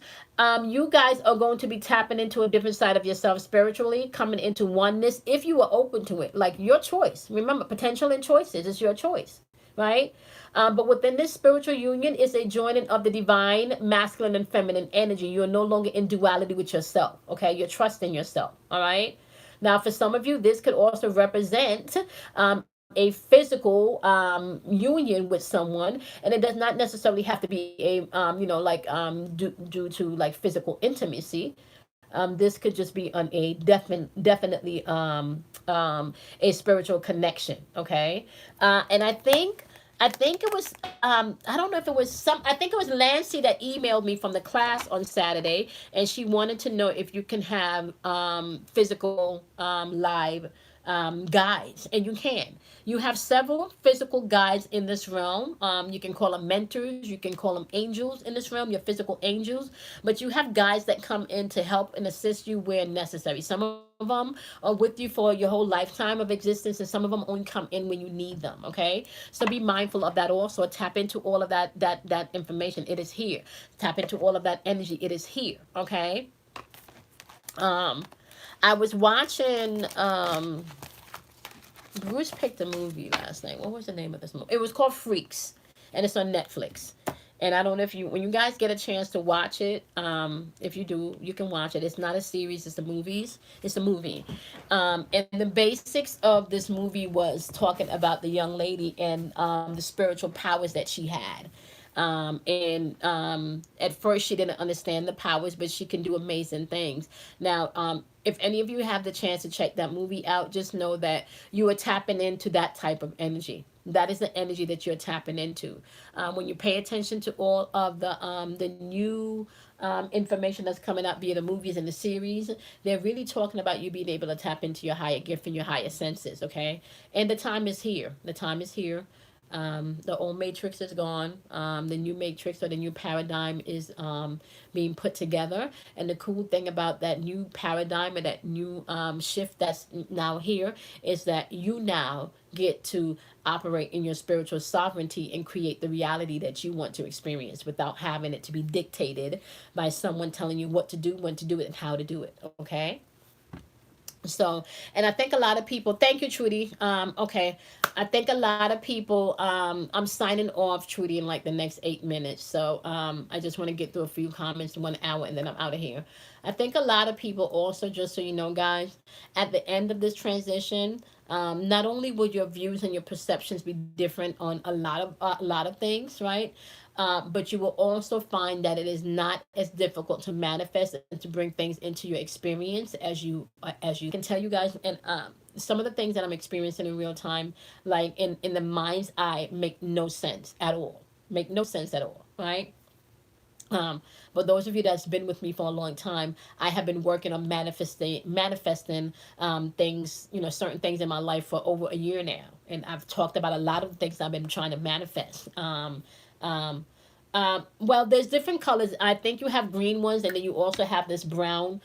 you guys are going to be tapping into a different side of yourself spiritually, coming into oneness, if you are open to it, like your choice. Remember, potential and choices is your choice, right? But within this spiritual union is a joining of the divine, masculine, and feminine energy. You are no longer in duality with yourself, okay? You're trusting yourself, all right? Now, for some of you, this could also represent a physical union with someone, and it does not necessarily have to be a due to like physical intimacy. This could just be on a definitely a spiritual connection. Okay, and I think it was I don't know if it was some I think it was Lancy that emailed me from the class on Saturday, and she wanted to know if you can have physical live guides, and you can. You have several physical guides in this realm. You can call them mentors, you can call them angels in this realm, your physical angels, but you have guides that come in to help and assist you where necessary. Some of them are with you for your whole lifetime of existence, and some of them only come in when you need them. Okay, so be mindful of that also. Tap into all of that information. It is here. Tap into all of that energy. It is here. Okay. Um, I was watching. Bruce picked a movie last night. What was the name of this movie? It was called Freaks, and it's on Netflix. And I don't know if you, when you guys get a chance to watch it, if you do, you can watch it. It's not a series; it's a movies. It's a movie, and the basics of this movie was talking about the young lady and the spiritual powers that she had. And at first she didn't understand the powers, but she can do amazing things. Now, if any of you have the chance to check that movie out, just know that you are tapping into that type of energy. That is the energy that you're tapping into. When you pay attention to all of the new information that's coming up via the movies and the series, they're really talking about you being able to tap into your higher gift and your higher senses. Okay, and the time is here. The time is here. The old matrix is gone. The new matrix or the new paradigm is being put together. And the cool thing about that new paradigm or that new shift that's now here is that you now get to operate in your spiritual sovereignty and create the reality that you want to experience without having it to be dictated by someone telling you what to do, when to do it, and how to do it. Okay? So, and I think a lot of people, thank you, Trudy. Okay. I think a lot of people, I'm signing off, Trudy, in like the next 8 minutes. So, I just want to get through a few comments in 1 hour, and then I'm out of here. I think a lot of people also, just so you know, guys, at the end of this transition, not only will your views and your perceptions be different on a lot of things, right? But you will also find that it is not as difficult to manifest and to bring things into your experience as you can tell you guys. And some of the things that I'm experiencing in real time, like in the mind's eye, make no sense at all. Make no sense at all, right? Um, but those of you that's been with me for a long time, I have been working on manifesting things, certain things in my life for over a year now, and I've talked about a lot of things I've been trying to manifest. Um, well, there's different colors. I think you have green ones, and then you also have this brown.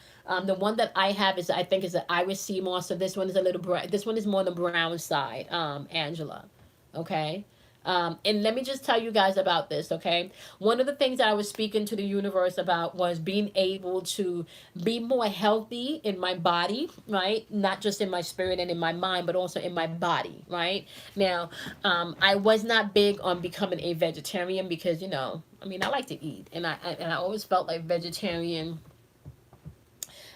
The one that I have is, I think, is an iris sea moss. So this one is a little brown. This one is more on the brown side, Angela. Okay. And let me just tell you guys about this, okay? One of the things that I was speaking to the universe about was being able to be more healthy in my body, right? Not just in my spirit and in my mind, but also in my body, right? Now, I was not big on becoming a vegetarian because, I mean, I like to eat, and I always felt like vegetarian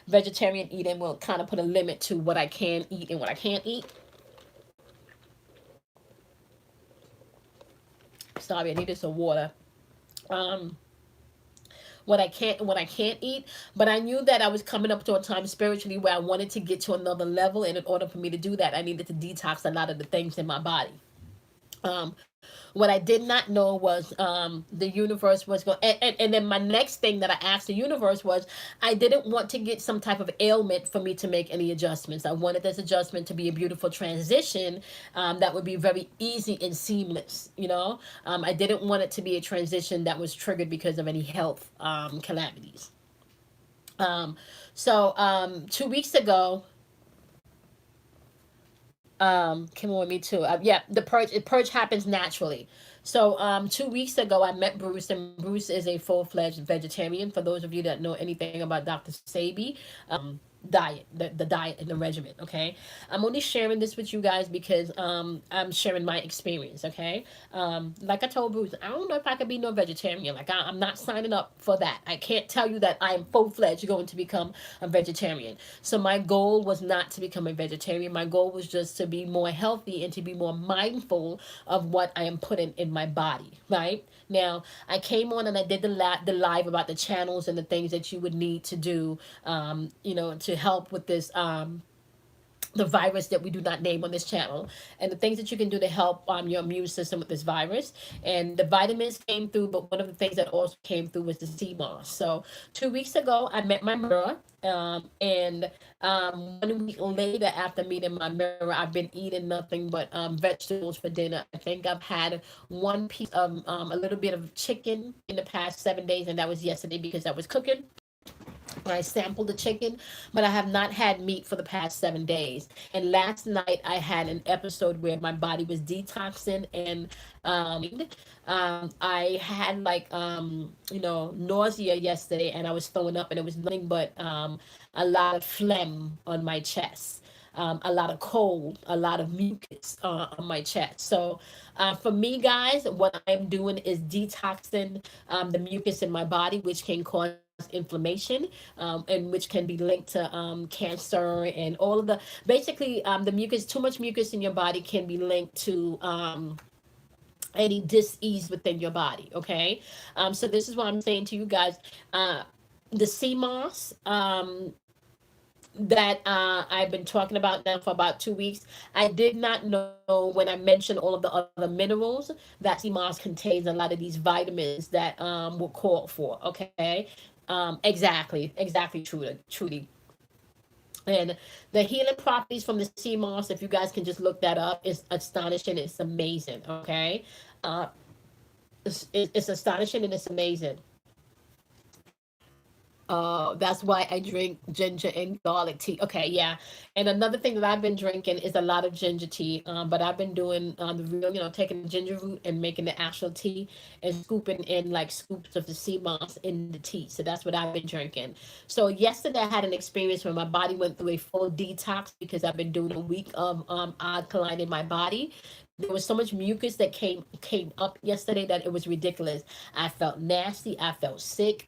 eating will kind of put a limit to what I can eat and what I can't eat. Sorry, I needed some water. Um, what I can't eat, but I knew that I was coming up to a time spiritually where I wanted to get to another level, and in order for me to do that, I needed to detox a lot of the things in my body. um what I did not know was the universe was going, and then my next thing that I asked the universe was, I didn't want to get some type of ailment for me to make any adjustments. I wanted this adjustment to be a beautiful transition, that would be very easy and seamless. I didn't want it to be a transition that was triggered because of any health calamities. Um, so 2 weeks ago, came on with me too. Yeah, the purge happens naturally. So 2 weeks ago, I met Bruce, and Bruce is a full-fledged vegetarian. For those of you that know anything about Dr. Sabi, diet, the diet and the regimen. Okay, I'm only sharing this with you guys because I'm sharing my experience. Okay, like I told Bruce, I don't know if I could be no vegetarian. Like I'm not signing up for that. I can't tell you that I am full-fledged going to become a vegetarian. So my goal was not to become a vegetarian. My goal was just to be more healthy and to be more mindful of what I am putting in my body. Right now, I came on and I did the live about the channels and the things that you would need to do, to help with this the virus that we do not name on this channel, and the things that you can do to help your immune system with this virus. And the vitamins came through, but one of the things that also came through was the sea moss. So 2 weeks ago I met my mirror, and 1 week later, after meeting my mirror, I've been eating nothing but vegetables for dinner. I think I've had one piece of a little bit of chicken in the past 7 days, and that was yesterday because I was cooking. I sampled the chicken, but I have not had meat for the past 7 days. And last night I had an episode where my body was detoxing, and I had like nausea yesterday, and I was throwing up, and it was nothing but a lot of phlegm on my chest. A lot of cold, a lot of mucus on my chest. So, for me, guys, what I'm doing is detoxing the mucus in my body, which can cause inflammation, and which can be linked to cancer and all of the basically the mucus. Too much mucus in your body can be linked to any dis-ease within your body. Okay, so this is what I'm saying to you guys. The sea moss, that I've been talking about now for about 2 weeks. I did not know when I mentioned all of the other minerals that sea moss contains a lot of these vitamins that were called for. Okay, exactly, Trudy. And the healing properties from the sea moss, if you guys can just look that up, is astonishing. It's amazing. Okay, uh, it's astonishing and it's amazing. That's why I drink ginger and garlic tea. Okay, yeah. And another thing that I've been drinking is a lot of ginger tea. But I've been doing the real, taking the ginger root and making the actual tea and scooping in like scoops of the sea moss in the tea. So that's what I've been drinking. So yesterday I had an experience where my body went through a full detox because I've been doing a week of alkaline in my body. There was so much mucus that came up yesterday that it was ridiculous. I felt nasty. I felt sick.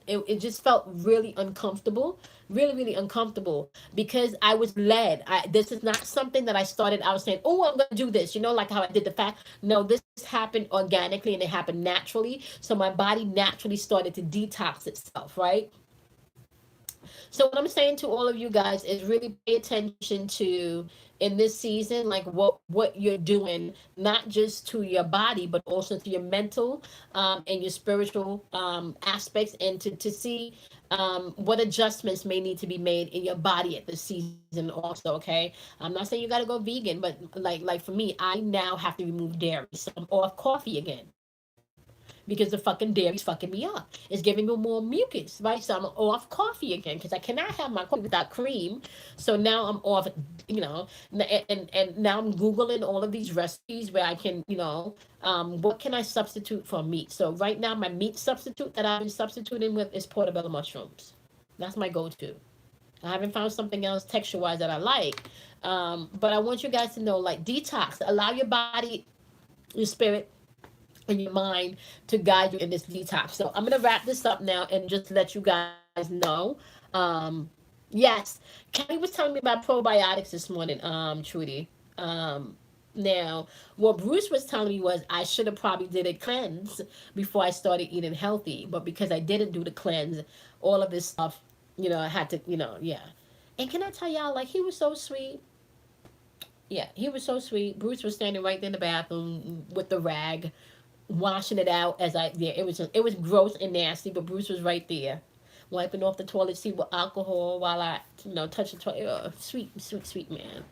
It just felt really uncomfortable, really uncomfortable because I was led. This is not something that I started out saying, oh, I'm going to do this, like how I did the fat. No, this happened organically and it happened naturally. So my body naturally started to detox itself, right? So what I'm saying to all of you guys is really pay attention to in this season, like what you're doing, not just to your body, but also to your mental and your spiritual aspects, and to see what adjustments may need to be made in your body at this season also. Okay, I'm not saying you got to go vegan, but like for me, I now have to remove dairy, so I'm off coffee again because the fucking dairy's fucking me up. It's giving me more mucus, right? So I'm off coffee again because I cannot have my coffee without cream. So now I'm off, and now I'm Googling all of these recipes where I can, what can I substitute for meat? So right now, my meat substitute that I've been substituting with is portobello mushrooms. That's my go-to. I haven't found something else texture-wise that I like. But I want you guys to know, like, detox. Allow your body, your spirit, and your mind to guide you in this detox. So I'm gonna wrap this up now and just let you guys know. Yes, Kelly was telling me about probiotics this morning, Trudy. Now, what Bruce was telling me was I should have probably did a cleanse before I started eating healthy, but because I didn't do the cleanse, all of this stuff, I had to, yeah. And can I tell y'all, like, he was so sweet. Yeah, he was so sweet. Bruce was standing right there in the bathroom with the rag, washing it out as yeah, it was gross and nasty, but Bruce was right there, wiping off the toilet seat with alcohol while I, touch the toilet. Sweet, sweet, sweet man.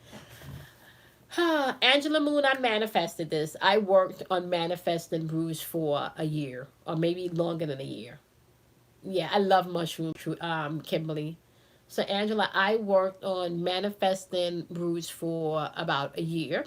Angela Moon, I manifested this. I worked on manifesting Bruce for a year, or maybe longer than a year. Yeah, I love mushroom, Kimberly. So Angela, I worked on manifesting Bruce for about a year.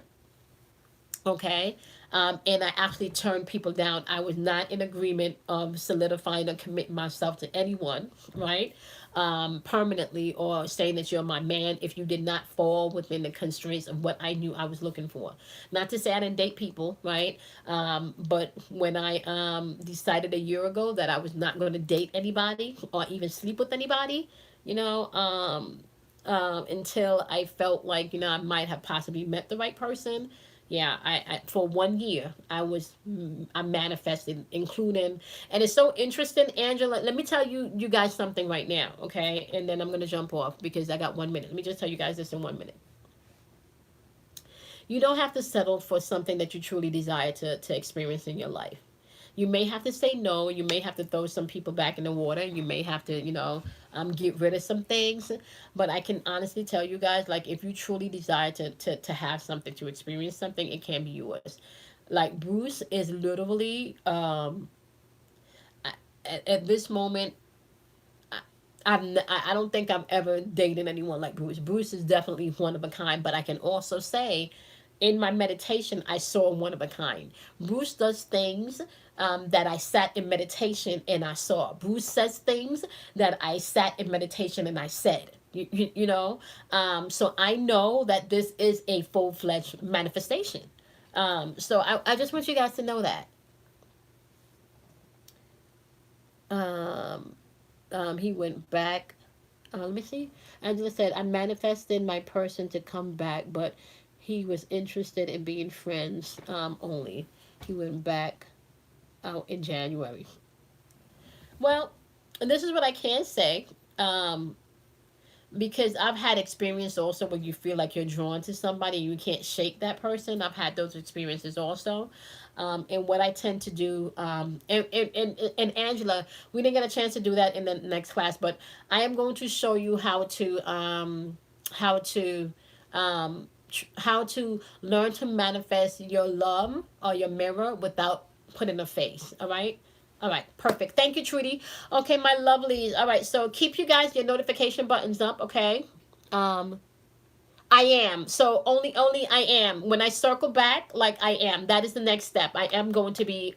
Okay, and I actually turned people down. I was not in agreement of solidifying or committing myself to anyone, right? Permanently, or saying that you're my man if you did not fall within the constraints of what I knew I was looking for. Not to say I didn't date people, right? But when I decided a year ago that I was not going to date anybody or even sleep with anybody, you know, until I felt like, I might have possibly met the right person. Yeah, I for 1 year I manifested, including, and it's so interesting, Angela. Let me tell you guys something right now, okay? And then I'm gonna jump off because I got 1 minute. Let me just tell you guys this in 1 minute. You don't have to settle for something that you truly desire to experience in your life. You may have to say no. You may have to throw some people back in the water. You may have to, get rid of some things. But I can honestly tell you guys, like, if you truly desire to have something, to experience something, it can be yours. Like, Bruce is literally, at this moment, I don't think I've ever dated anyone like Bruce. Bruce is definitely one of a kind, but I can also say in my meditation, I saw one of a kind. Bruce does things that I sat in meditation and I saw. Bruce says things that I sat in meditation and I said. So I know that this is a full-fledged manifestation. So I just want you guys to know that. Um, he went back. Let me see. Angela said, I manifested my person to come back, but he was interested in being friends only. He went back out in January. Well, this is what I can say. Because I've had experience also where you feel like you're drawn to somebody, you can't shake that person. I've had those experiences also. And what I tend to do, and Angela, we didn't get a chance to do that in the next class, but I am going to show you how to, how to learn to manifest your love or your mirror without putting a face. All right. All right, perfect. Thank you, Trudy. Okay, my lovelies. All right, so keep you guys your notification buttons up, okay? Um, I am. So only I am. When I circle back, like I am. That is the next step. I am going to be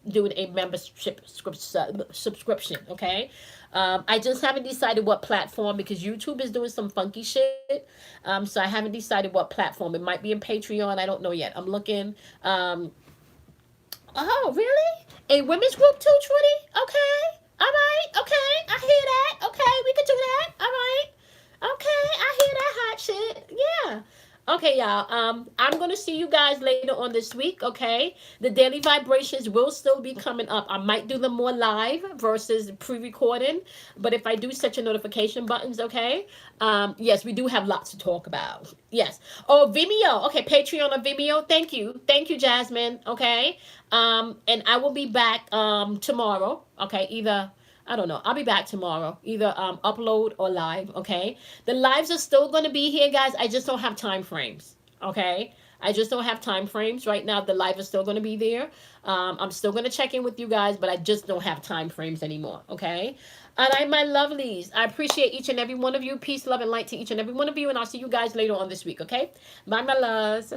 doing a membership subscription, okay? I just haven't decided what platform because YouTube is doing some funky shit. So I haven't decided what platform. It might be in Patreon. I don't know yet. I'm looking. Oh, really? A women's group too, Trudy? Okay. All right. Okay. I hear that. Okay. We could do that. All right. Okay. I hear that hot shit. Yeah. Okay, y'all. I'm gonna see you guys later on this week. Okay, the daily vibrations will still be coming up. I might do them more live versus pre-recording, but if I do set your notification buttons, okay. Yes, we do have lots to talk about. Yes. Oh, Vimeo. Okay, Patreon or Vimeo. Thank you, Jasmine. Okay. And I will be back tomorrow. Okay, either I don't know. I'll be back tomorrow, either upload or live. Okay, the lives are still going to be here, guys. I just don't have time frames. Okay, I just don't have time frames right now. The live is still going to be there. I'm still going to check in with you guys, but I just don't have time frames anymore. Okay. All right, my lovelies. I appreciate each and every one of you. Peace, love, and light to each and every one of you, and I'll see you guys later on this week. Okay. Bye, my loves.